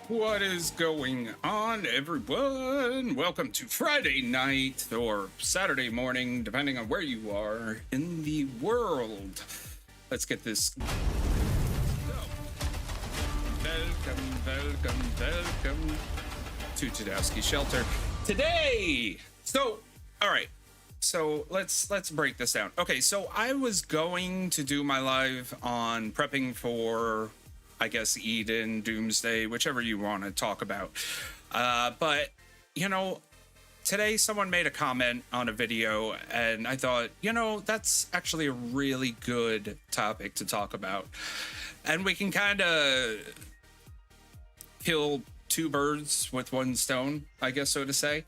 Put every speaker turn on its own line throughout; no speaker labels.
What is going on, everyone? Welcome to Friday night or Saturday morning, depending on where you are in the world. Let's get this. Welcome to Tadowski Shelter today. All right. So let's break this down. Okay, so I was going to do my live on prepping for, I guess, Eden, Doomsday, whichever you want to talk about. But, today someone made a comment on a video, and I thought, that's actually a really good topic to talk about. And we can kind of kill two birds with one stone, I guess, so to say.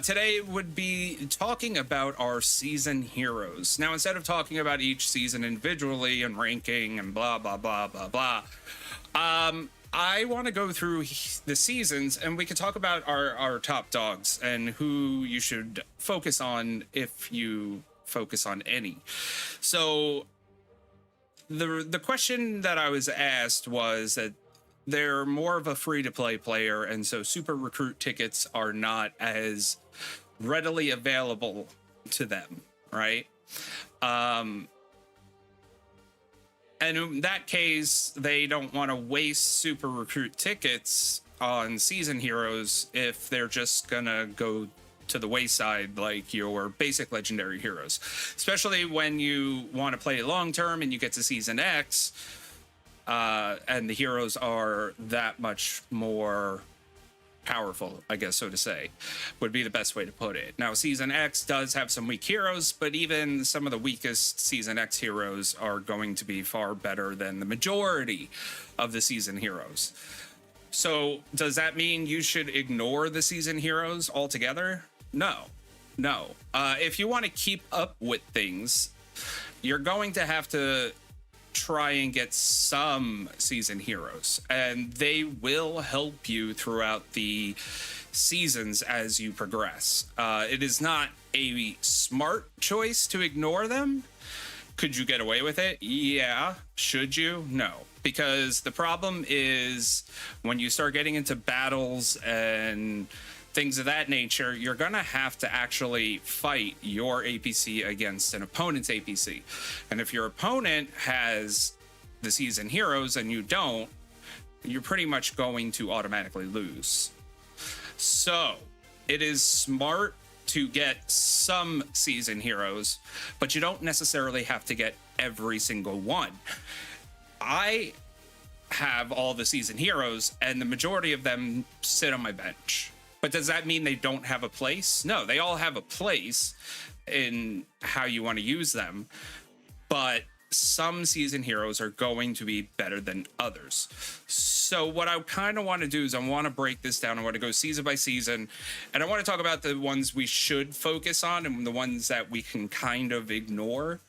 Today would be talking about our season heroes. Now, instead of talking about each season individually and ranking and blah, blah, blah, blah, blah, I want to go through the seasons, and we can talk about our top dogs and who you should focus on if you focus on any. So the question that I was asked was that they're more of a free-to-play player, and so super recruit tickets are not as readily available to them, right? And in that case, they don't want to waste super recruit tickets on season heroes if they're just gonna go to the wayside like your basic legendary heroes, especially when you want to play long term and you get to season X. And the heroes are that much more powerful, I guess, so to say, would be the best way to put it. Now, Season X does have some weak heroes, but even some of the weakest Season X heroes are going to be far better than the majority of the season heroes. So does that mean you should ignore the season heroes altogether? No. If you want to keep up with things, you're going to have to try and get some season heroes, and they will help you throughout the seasons as you progress. It is not a smart choice to ignore them. Could you get away with it? Yeah. Should you? No. Because the problem is when you start getting into battles and things of that nature, you're going to have to actually fight your APC against an opponent's APC. And if your opponent has the season heroes and you don't, you're pretty much going to automatically lose. So it is smart to get some season heroes, but you don't necessarily have to get every single one. I have all the season heroes, and the majority of them sit on my bench. But does that mean they don't have a place? No, they all have a place in how you want to use them. But some season heroes are going to be better than others. So what I kind of want to do is I want to break this down. I want to go season by season, and I want to talk about the ones we should focus on and the ones that we can kind of ignore,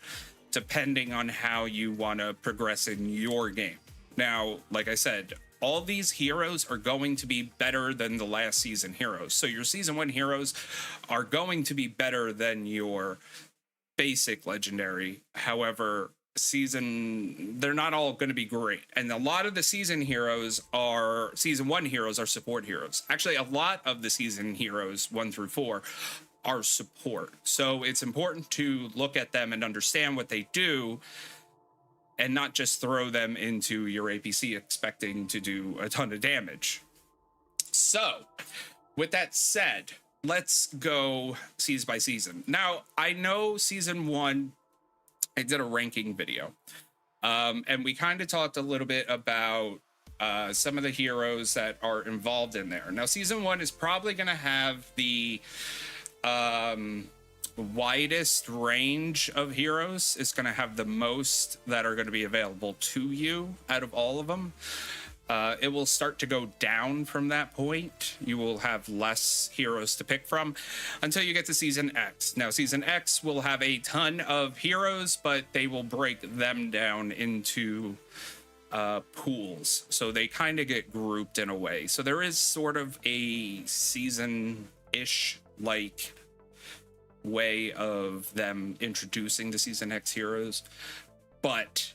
depending on how you want to progress in your game. Now, like I said, all these heroes are going to be better than the last season heroes. So your season 1 heroes are going to be better than your basic legendary. However, they're not all going to be great. And a lot of the season 1 heroes are support heroes. Actually, a lot of the season heroes 1 through 4 are support. So it's important to look at them and understand what they do, and not just throw them into your APC expecting to do a ton of damage. So, with that said, let's go season by season. Now, I know season 1, I did a ranking video, and we kind of talked a little bit about some of the heroes that are involved in there. Now, season 1 is probably going to have the widest range of heroes. It's going to have the most that are going to be available to you out of all of them. It will start to go down from that point. You will have less heroes to pick from until you get to season X. Now, season X will have a ton of heroes, but they will break them down into pools. So they kind of get grouped in a way. So there is sort of a season-ish like way of them introducing the season X heroes, but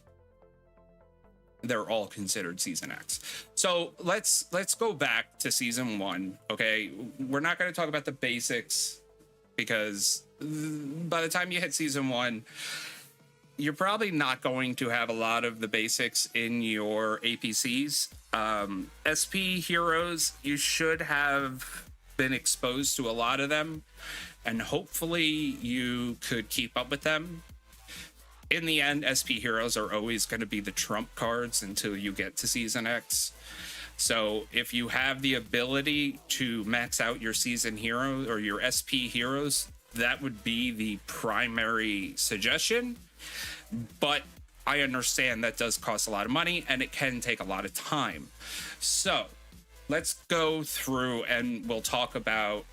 they're all considered season X. So let's go back to season 1. Okay, we're not going to talk about the basics, because by the time you hit season 1, you're probably not going to have a lot of the basics in your APCs. SP heroes, you should have been exposed to a lot of them, and hopefully you could keep up with them. In the end, SP heroes are always going to be the trump cards until you get to season X. So if you have the ability to max out your season hero or your SP heroes, that would be the primary suggestion. But I understand that does cost a lot of money, and it can take a lot of time. So let's go through and we'll talk about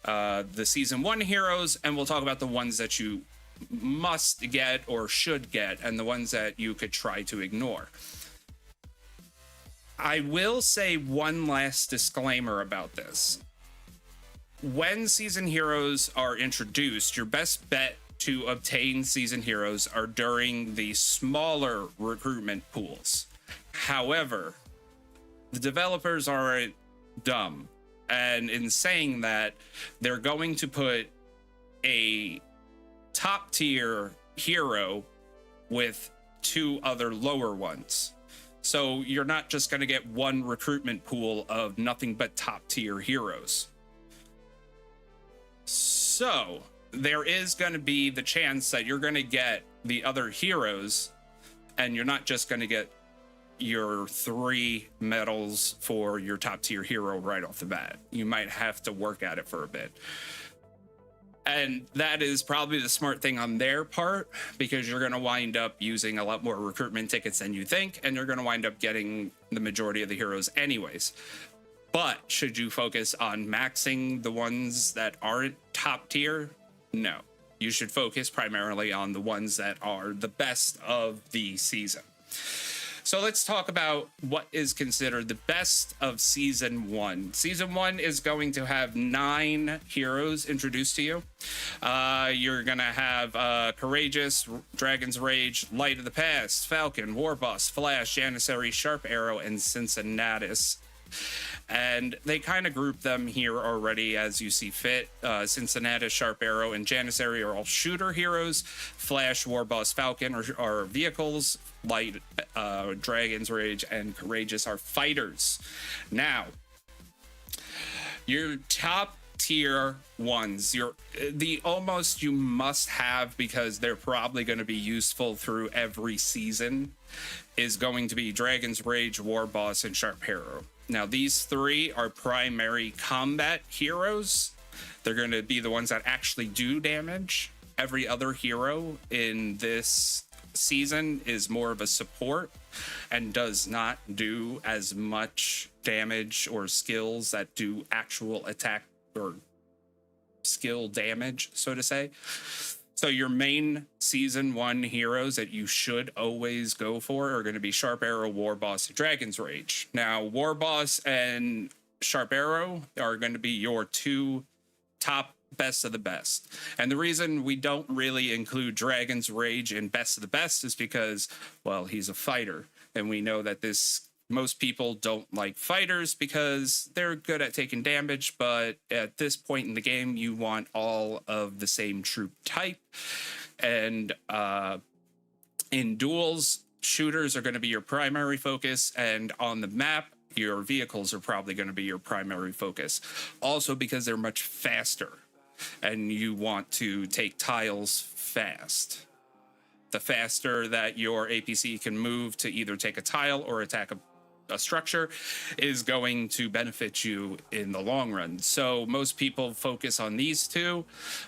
the season 1 heroes, and we'll talk about the ones that you must get or should get, and the ones that you could try to ignore. I will say one last disclaimer about this. When season heroes are introduced, your best bet to obtain season heroes are during the smaller recruitment pools. However, the developers aren't dumb. And in saying that, they're going to put a top tier hero with 2 other lower ones. So you're not just going to get one recruitment pool of nothing but top tier heroes. So there is going to be the chance that you're going to get the other heroes, and you're not just going to get your 3 medals for your top tier hero right off the bat. You might have to work at it for a bit. And that is probably the smart thing on their part, because you're going to wind up using a lot more recruitment tickets than you think, and you're going to wind up getting the majority of the heroes anyways. But should you focus on maxing the ones that aren't top tier? No. You should focus primarily on the ones that are the best of the season. So let's talk about what is considered the best of season 1. Season 1 is going to have 9 heroes introduced to you. You're going to have Courageous, Dragon's Rage, Light of the Past, Falcon, Warboss, Flash, Janissary, Sharp Arrow, and Cincinnatus. And they kind of group them here already as you see fit. Cincinnatus, Sharp Arrow, and Janissary are all shooter heroes. Flash, Warboss, Falcon are vehicles. Light, Dragon's Rage, and Courageous are fighters. Now, your top tier ones, the almost you must have because they're probably going to be useful through every season, is going to be Dragon's Rage, War Boss, and Sharp Hero. Now, these three are primary combat heroes. They're going to be the ones that actually do damage. Every other hero in this season is more of a support and does not do as much damage or skills that do actual attack or skill damage, so to say. So your main season 1 heroes that you should always go for are going to be Sharp Arrow, War Boss, and Dragon's Rage. Now, War Boss and Sharp Arrow are going to be your 2 top best of the best. And the reason we don't really include Dragon's Rage in best of the best is because, well, he's a fighter. And we know that most people don't like fighters because they're good at taking damage, but at this point in the game, you want all of the same troop type. And in duels, shooters are going to be your primary focus, and on the map, your vehicles are probably going to be your primary focus. Also because they're much faster, and you want to take tiles fast. The faster that your APC can move to either take a tile or attack a structure is going to benefit you in the long run. So most people focus on these 2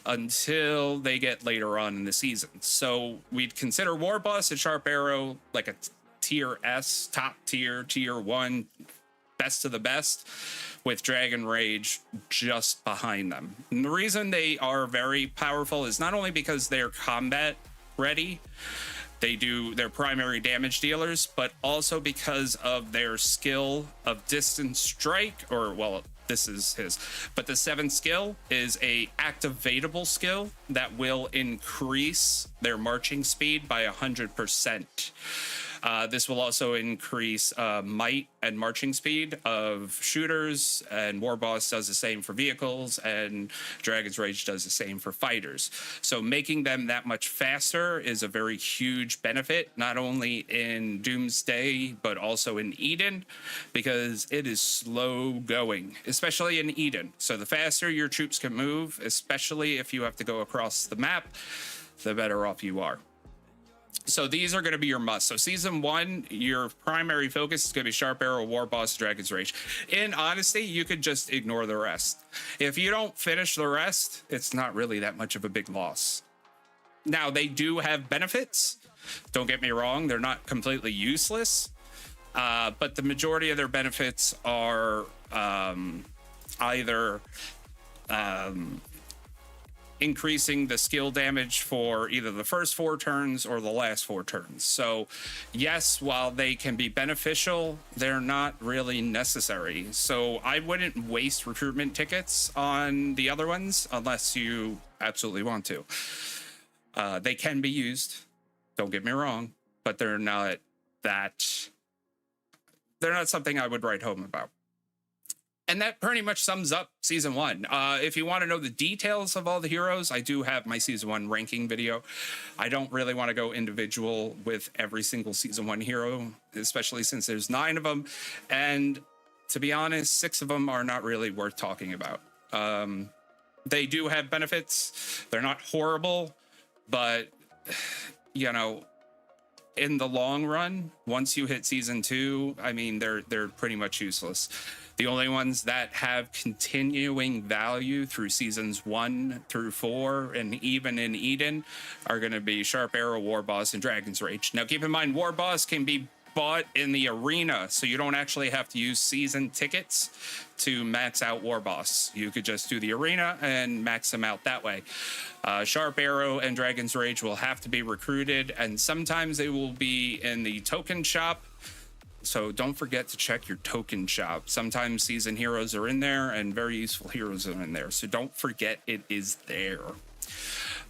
until they get later on in the season. So we'd consider War Boss and Sharp Arrow like a tier S, top tier, tier 1, best of the best, with Dragon Rage just behind them. And the reason they are very powerful is not only because they're combat ready, they're primary damage dealers, but also because of their skill of distance strike, or, well, this is his, but the 7th skill is a activatable skill that will increase their marching speed by 100%. This will also increase might and marching speed of shooters, and War Boss does the same for vehicles, and Dragon's Rage does the same for fighters. So making them that much faster is a very huge benefit, not only in Doomsday, but also in Eden, because it is slow going, especially in Eden. So the faster your troops can move, especially if you have to go across the map, the better off you are. So these are going to be your must. So season 1, your primary focus is going to be Sharp Arrow, War Boss, Dragon's Rage. In honesty, you could just ignore the rest. If you don't finish the rest, it's not really that much of a big loss. Now, they do have benefits. Don't get me wrong. They're not completely useless. But the majority of their benefits are either increasing the skill damage for either the first 4 turns or the last 4 turns. So yes, while they can be beneficial, they're not really necessary. So I wouldn't waste recruitment tickets on the other ones unless you absolutely want to. They can be used, don't get me wrong, but they're not something I would write home about. And that pretty much sums up season 1. If you want to know the details of all the heroes, I do have my season 1 ranking video. I don't really want to go individual with every single season 1 hero, especially since there's 9 of them. And to be honest, 6 of them are not really worth talking about. They do have benefits. They're not horrible, but, you know, in the long run, once you hit season 2, I mean, they're pretty much useless. The only ones that have continuing value through seasons 1 through 4, and even in Eden, are going to be Sharp Arrow, War Boss, and Dragon's Rage. Now, keep in mind, War Boss can be bought in the arena, so you don't actually have to use season tickets to max out War Boss. You could just do the arena and max them out that way. Sharp Arrow and Dragon's Rage will have to be recruited, and sometimes they will be in the token shop. So don't forget to check your token shop. Sometimes season heroes are in there and very useful heroes are in there. So don't forget it is there.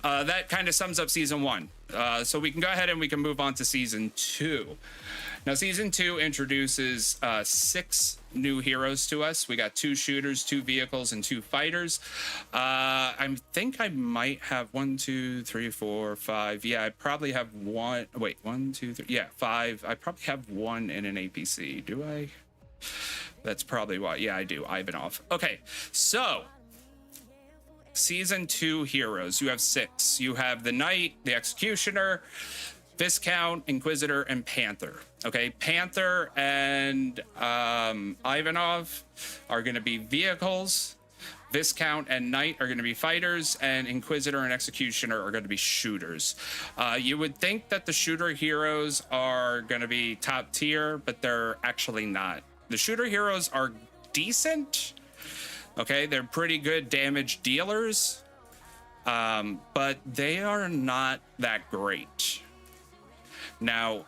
That kind of sums up season 1. So we can go ahead and we can move on to season 2. Now, season 2 introduces 6 new heroes to us. We got 2 shooters, 2 vehicles, and 2 fighters. I think I might have 1, 2, 3, 4, 5. Yeah, I probably have 1. Wait, 1, 2, 3. Yeah, 5. I probably have 1 in an APC. Do I? That's probably why. Yeah, I do. Ivanov. Okay, so Season 2 heroes. You have 6. You have the Knight, the Executioner, Viscount, Inquisitor, and Panther. Okay, Panther and Ivanov are going to be vehicles. Viscount and Knight are going to be fighters, and Inquisitor and Executioner are going to be shooters. You would think that the shooter heroes are going to be top tier, but they're actually not. The shooter heroes are decent. Okay, they're pretty good damage dealers, but they are not that great. Now,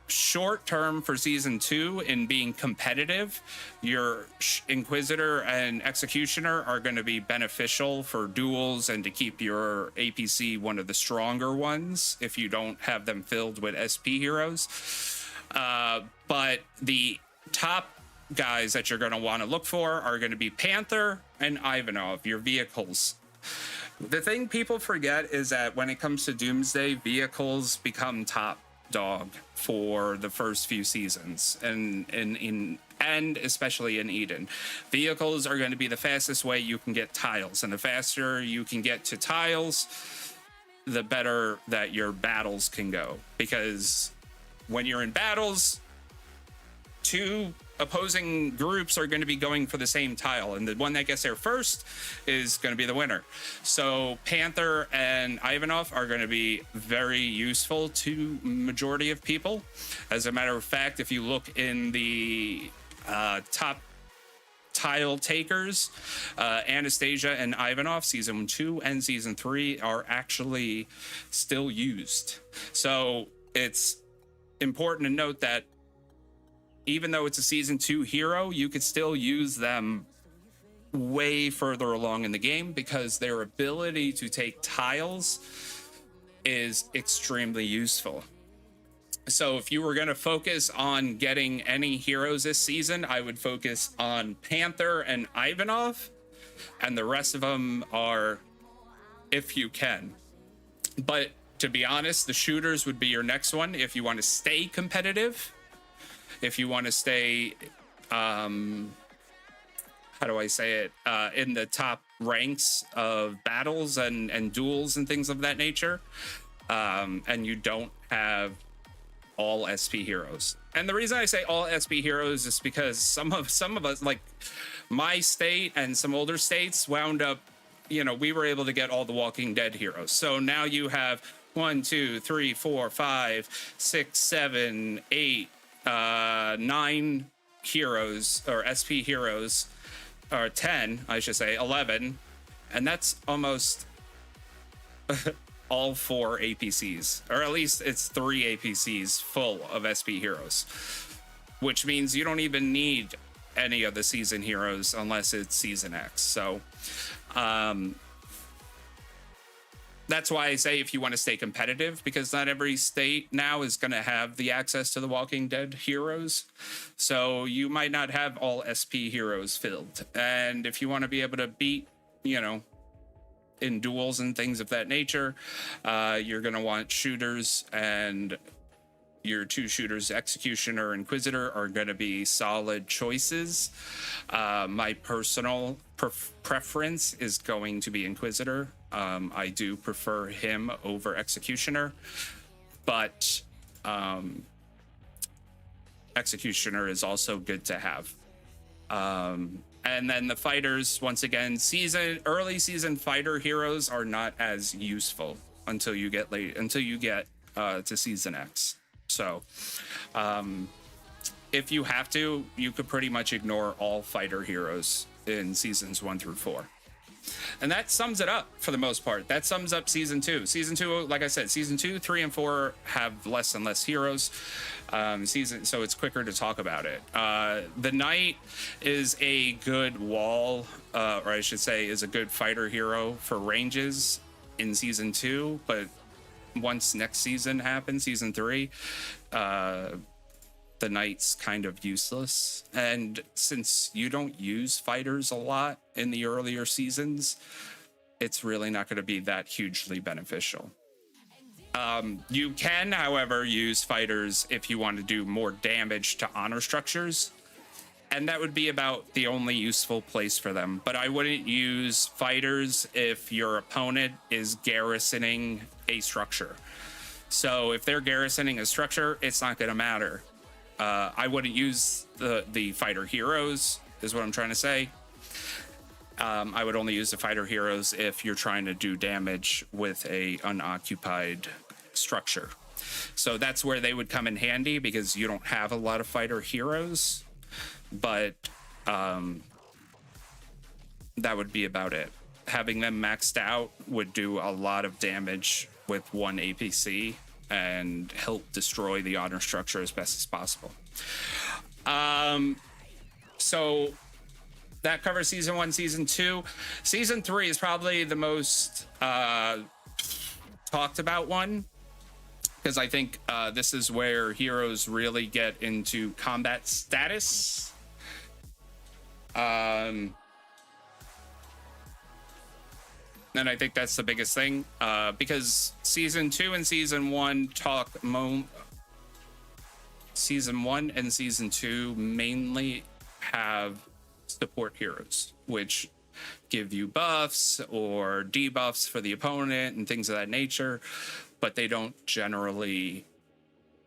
short term for season 2 in being competitive, your Inquisitor and Executioner are going to be beneficial for duels and to keep your APC one of the stronger ones if you don't have them filled with SP heroes. But the top guys that you're going to want to look for are going to be Panther and Ivanov, your vehicles. The thing people forget is that when it comes to Doomsday, vehicles become top dog for the first few seasons, and especially in Eden. Vehicles are going to be the fastest way you can get tiles, and the faster you can get to tiles, the better that your battles can go, because when you're in battles, 2 opposing groups are going to be going for the same tile, and the one that gets there first is going to be the winner. So Panther and Ivanov are going to be very useful to majority of people. As a matter of fact, if you look in the top tile takers, Anastasia and Ivanov season 2 and season 3 are actually still used. So it's important to note that even though it's a season 2 hero, you could still use them way further along in the game, because their ability to take tiles is extremely useful. So if you were going to focus on getting any heroes this season, I would focus on Panther and Ivanov, and the rest of them are if you can. But to be honest, the shooters would be your next one if you want to stay competitive. If you want to stay, how do I say it, in the top ranks of battles and duels and things of that nature, and you don't have all SP heroes. And the reason I say all SP heroes is because some of us, like my state and some older states, wound up, we were able to get all the Walking Dead heroes. So now you have 1, 2, 3, 4, 5, 6, 7, 8, 9 heroes, or SP heroes, or 10, I should say, 11, and that's almost all 4 APCs, or at least it's 3 APCs full of SP heroes, which means you don't even need any of the season heroes unless it's season X. So that's why I say if you want to stay competitive, because not every state now is going to have the access to the Walking Dead heroes. So you might not have all SP heroes filled. And if you want to be able to beat, in duels and things of that nature, you're going to want shooters, and your 2 shooters, Executioner or Inquisitor, are going to be solid choices. My personal preference is going to be Inquisitor. I do prefer him over Executioner, but Executioner is also good to have. And then the fighters, once again, early season fighter heroes are not as useful until you get to season X. So if you have to, you could pretty much ignore all fighter heroes in seasons 1 through 4. And that sums it up for the most part. That sums up season 2. Season 2, like I said, season 2, 3, and 4 have less and less heroes. So it's quicker to talk about it. The Knight is a good wall, or I should say, is a good fighter hero for ranges in season 2. But once next season happens, season 3, the Knight's kind of useless. And since you don't use fighters a lot in the earlier seasons, it's really not going to be that hugely beneficial. You can, however, use fighters if you want to do more damage to honor structures. and that would be about the only useful place for them. But I wouldn't use fighters if your opponent is garrisoning a structure. So if they're garrisoning a structure, it's not going to matter. I wouldn't use the fighter heroes, is what I'm trying to say. I would only use the fighter heroes if you're trying to do damage with a unoccupied structure. So that's where they would come in handy, because you don't have a lot of fighter heroes. But that would be about it. Having them maxed out would do a lot of damage with one APC and help destroy the honor structure as best as possible. So that covers season 1, season 2. Season 3 is probably the most talked about one, because I think this is where heroes really get into combat status. And I think that's the biggest thing, because season 2 and season 1 season 1 and season 2 mainly have support heroes, which give you buffs or debuffs for the opponent and things of that nature, but they don't generally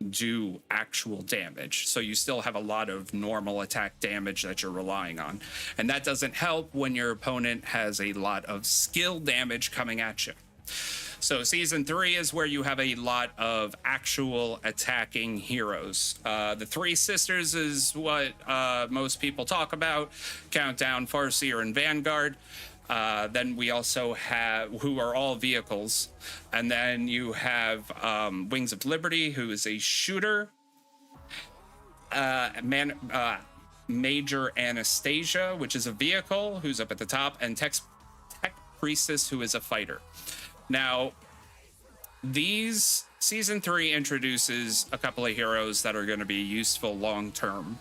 do actual damage. So you still have a lot of normal attack damage that you're relying on. And that doesn't help when your opponent has a lot of skill damage coming at you. So season 3 is where you have a lot of actual attacking heroes. The Three Sisters is what most people talk about. Countdown, Farseer, and Vanguard. Then we also have, who are all vehicles. And then you have Wings of Liberty, who is a shooter. Major Anastasia, which is a vehicle, who's up at the top. And Tech Priestess, who is a fighter. Now, these season 3 introduces a couple of heroes that are going to be useful long term.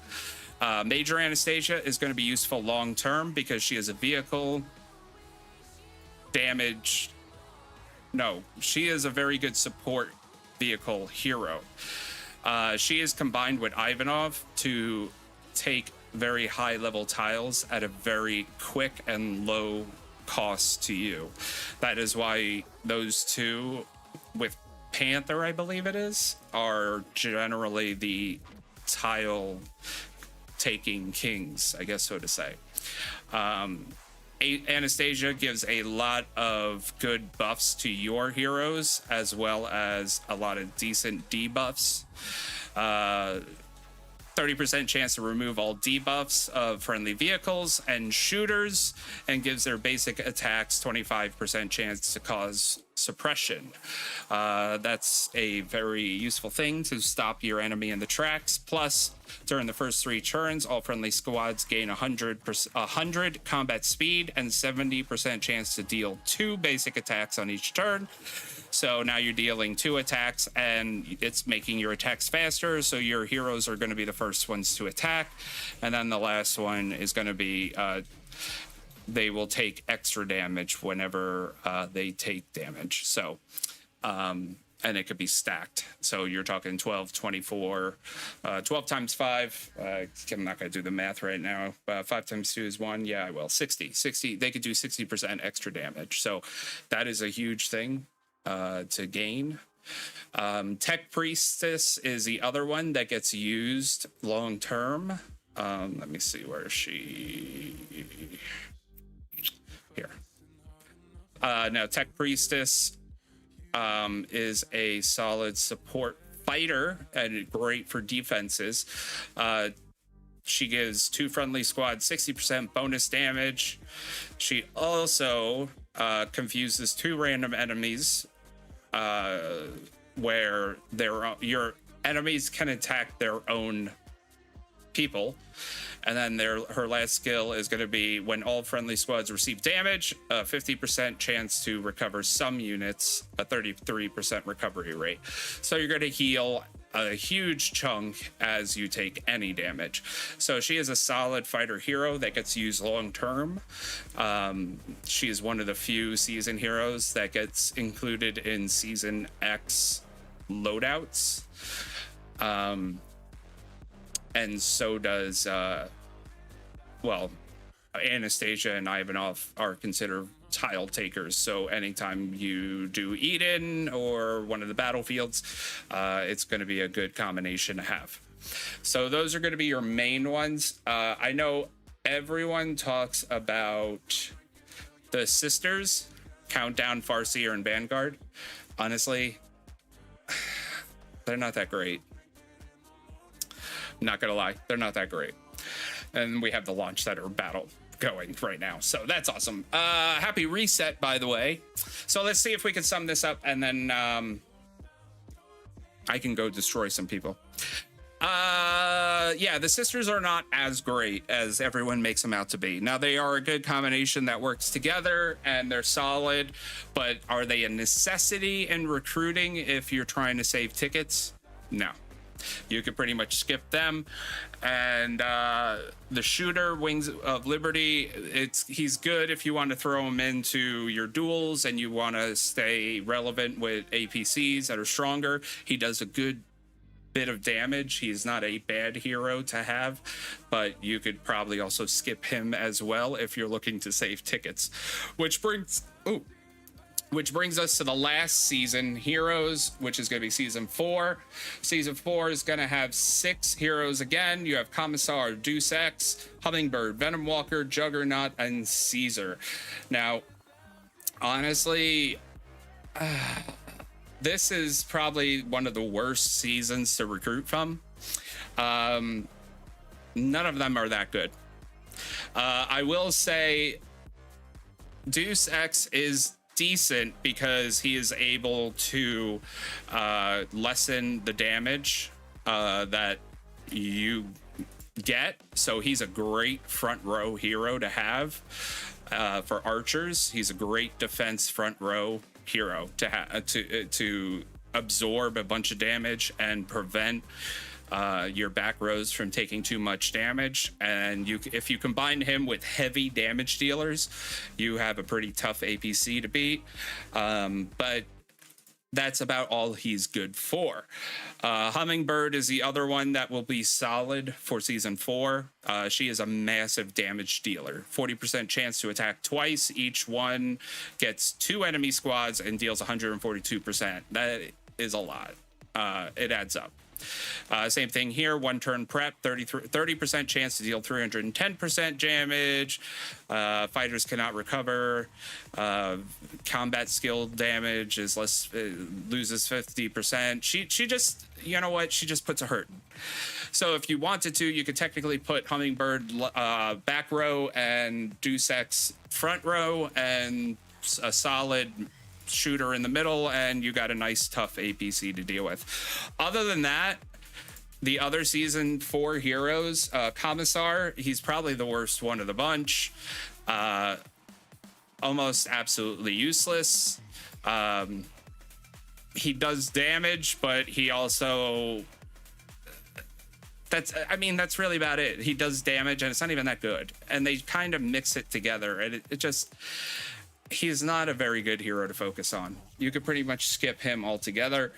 Major Anastasia is going to be useful long term because she is a vehicle. Damage. No, she is a very good support vehicle hero. She is combined with Ivanov to take very high level tiles at a very quick and low cost to you. That is why those two, with Panther, I believe it is, are generally the tile taking kings, I guess so to say. Anastasia gives a lot of good buffs to your heroes, as well as a lot of decent debuffs. 30% chance to remove all debuffs of friendly vehicles and shooters, and gives their basic attacks 25% chance to cause suppression. That's a very useful thing to stop your enemy in the tracks. Plus, during the first 3 turns, all friendly squads gain 100 combat speed and 70% chance to deal 2 basic attacks on each turn. So now you're dealing 2 attacks, and it's making your attacks faster. So your heroes are going to be the first ones to attack. And then the last one is going to be they will take extra damage whenever they take damage. So, and it could be stacked. So you're talking 12, 24, 12 times 5. I'm not going to do the math right now. 5 times 2 is 1. Yeah, I will. 60. They could do 60% extra damage. So that is a huge thing to gain. Tech Priestess is the other one that gets used long term. Let me see, where is she? Here. Now, Tech Priestess is a solid support fighter and great for defenses. She gives 2 friendly squads 60% bonus damage. She also confuses 2 random enemies, where your enemies can attack their own people. And then her last skill is going to be, when all friendly squads receive damage, a 50% chance to recover some units, a 33% recovery rate. So you're going to heal a huge chunk as you take any damage. So she is a solid fighter hero that gets used long term. She is one of the few season heroes that gets included in Season X loadouts. And so does well, Anastasia and Ivanov are considered tile takers. So anytime you do Eden or one of the battlefields, it's going to be a good combination to have. So those are going to be your main ones. I know everyone talks about the sisters, Countdown, Farseer, and Vanguard. Honestly, they're not that great. Not gonna lie, they're not that great. And we have the launch setter battle going right now, so that's awesome. Happy reset, by the way. So let's see if we can sum this up, and then I can go destroy some people. Yeah, the sisters are not as great as everyone makes them out to be. Now, they are a good combination that works together and they're solid, but are they a necessity in recruiting if you're trying to save tickets? No. You could pretty much skip them. And the shooter, Wings of Liberty, he's good if you want to throw him into your duels and you want to stay relevant with APCs that are stronger. He does a good bit of damage. He's not a bad hero to have, but you could probably also skip him as well if you're looking to save tickets. Which brings us to the last season, Heroes, which is going to be season 4. Season 4 is going to have 6 heroes again. You have Commissar, Deus Ex, Hummingbird, Venom Walker, Juggernaut, and Caesar. Now, honestly, this is probably one of the worst seasons to recruit from. None of them are that good. I will say Deus Ex is decent because he is able to lessen the damage that you get. So he's a great front row hero to have for archers. He's a great defense front row hero to absorb a bunch of damage and prevent your back rows from taking too much damage. And if you combine him with heavy damage dealers, you have a pretty tough APC to beat. But that's about all he's good for. Hummingbird is the other one that will be solid for season 4. She is a massive damage dealer. 40% chance to attack twice. Each one gets 2 enemy squads and deals 142%. That is a lot. It adds up. Same thing here, 1 turn prep, 30% chance to deal 310% damage. Fighters cannot recover. Combat skill damage is less, loses 50%. She just, you know what? She just puts a hurt. So if you wanted to, you could technically put Hummingbird back row and Deus Ex front row and a solid shooter in the middle, and you got a nice tough APC to deal with. Other than that, the other season 4 heroes, Commissar, he's probably the worst one of the bunch. Almost absolutely useless. He does damage, but he also that's really about it. He does damage and it's not even that good, and they kind of mix it together, and it just, he's not a very good hero to focus on. You could pretty much skip him altogether.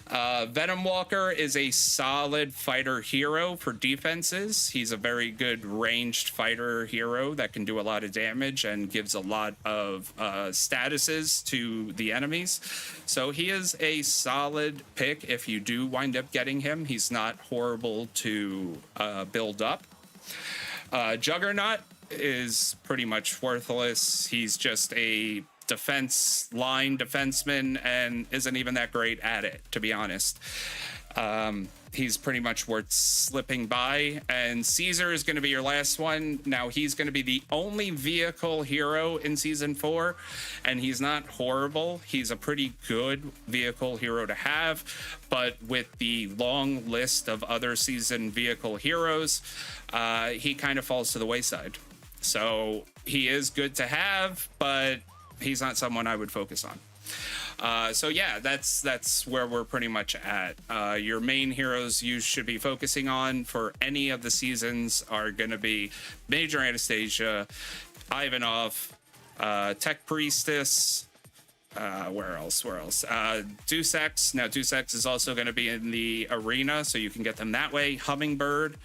Venom Walker is a solid fighter hero for defenses. He's a very good ranged fighter hero that can do a lot of damage and gives a lot of statuses to the enemies. So he is a solid pick if you do wind up getting him. He's not horrible to build up. Juggernaut is pretty much worthless. He's just a defense line defenseman and isn't even that great at it, to be honest. He's pretty much worth slipping by. And Caesar is going to be your last one. Now, he's going to be the only vehicle hero in season 4, and he's not horrible. He's a pretty good vehicle hero to have, but with the long list of other season vehicle heroes, he kind of falls to the wayside. So he is good to have, but he's not someone I would focus on. So yeah, that's where we're pretty much at. Your main heroes you should be focusing on for any of the seasons are going to be Major Anastasia, Ivanov, Tech Priestess, where else? Deus Ex. Now, Deus Ex is also going to be in the arena, so you can get them that way. Hummingbird,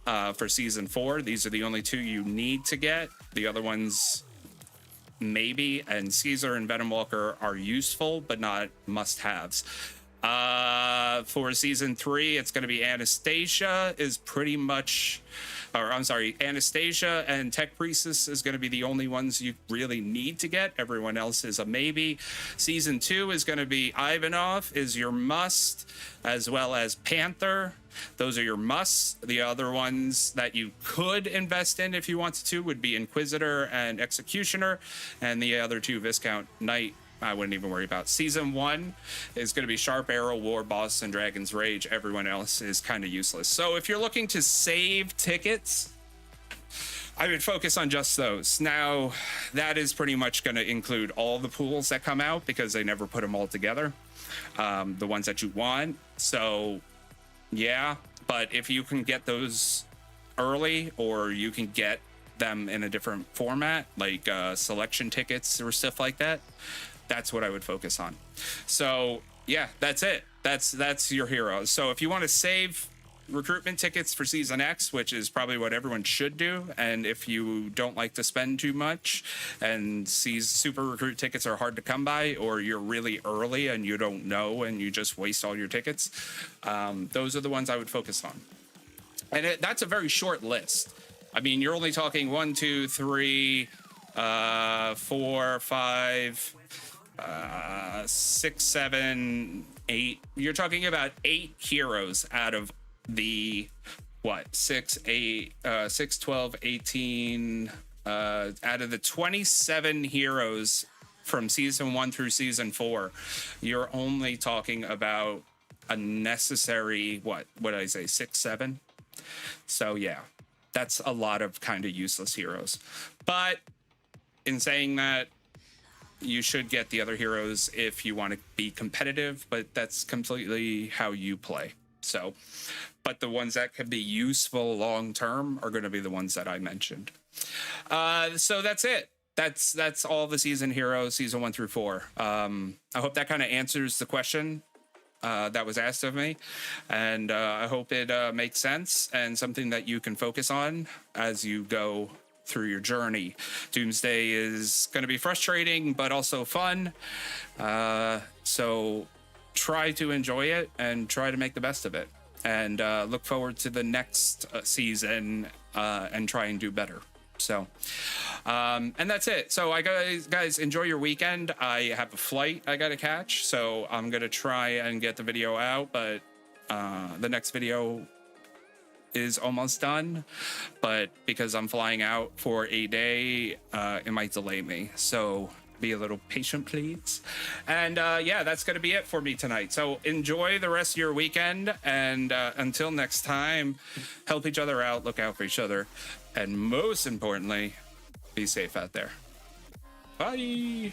for season 4. These are the only 2 you need to get. The other ones, maybe. And Caesar and Venom Walker are useful, but not must-haves. For season 3, it's going to be Anastasia is pretty much, or I'm sorry, Anastasia and Tech Priestess is going to be the only ones you really need to get. Everyone else is a maybe. Season 2 is going to be Ivanov is your must, as well as Panther. Those are your musts. The other ones that you could invest in if you wanted to would be Inquisitor and Executioner, and the other 2, Viscount Knight, I wouldn't even worry about. Season 1 is going to be Sharp Arrow, War Boss, and Dragon's Rage. Everyone else is kind of useless. So if you're looking to save tickets, I would focus on just those. Now, that is pretty much going to include all the pools that come out because they never put them all together, the ones that you want. So, yeah, but if you can get those early, or you can get them in a different format, like selection tickets or stuff like that, that's what I would focus on. So yeah, that's it. That's your heroes. So if you want to save recruitment tickets for season X, which is probably what everyone should do, and if you don't like to spend too much and super recruit tickets are hard to come by, or you're really early and you don't know and you just waste all your tickets, those are the ones I would focus on. And that's a very short list. I mean, you're only talking 1, 2, 3, 4, 5, 6, 7, 8. You're talking about 8 heroes out of the 6, 12, 18, out of the 27 heroes from season 1 through season 4. You're only talking about a necessary, what did I say, 6, 7? So yeah, that's a lot of kind of useless heroes. But in saying that, you should get the other heroes if you want to be competitive, but that's completely how you play. So, but the ones that can be useful long term are going to be the ones that I mentioned. So that's it. That's all the season heroes, season 1 through 4. I hope that kind of answers the question that was asked of me, and I hope it makes sense and something that you can focus on as you go through your journey. Doomsday is going to be frustrating, but also fun. So try to enjoy it and try to make the best of it, and look forward to the next season and try and do better. So, and that's it. So guys, enjoy your weekend. I have a flight I got to catch, so I'm going to try and get the video out, but the next video is almost done, but because I'm flying out for a day, it might delay me. So be a little patient, please. And yeah, that's going to be it for me tonight. So enjoy the rest of your weekend, and until next time, help each other out, look out for each other, and most importantly, be safe out there. Bye.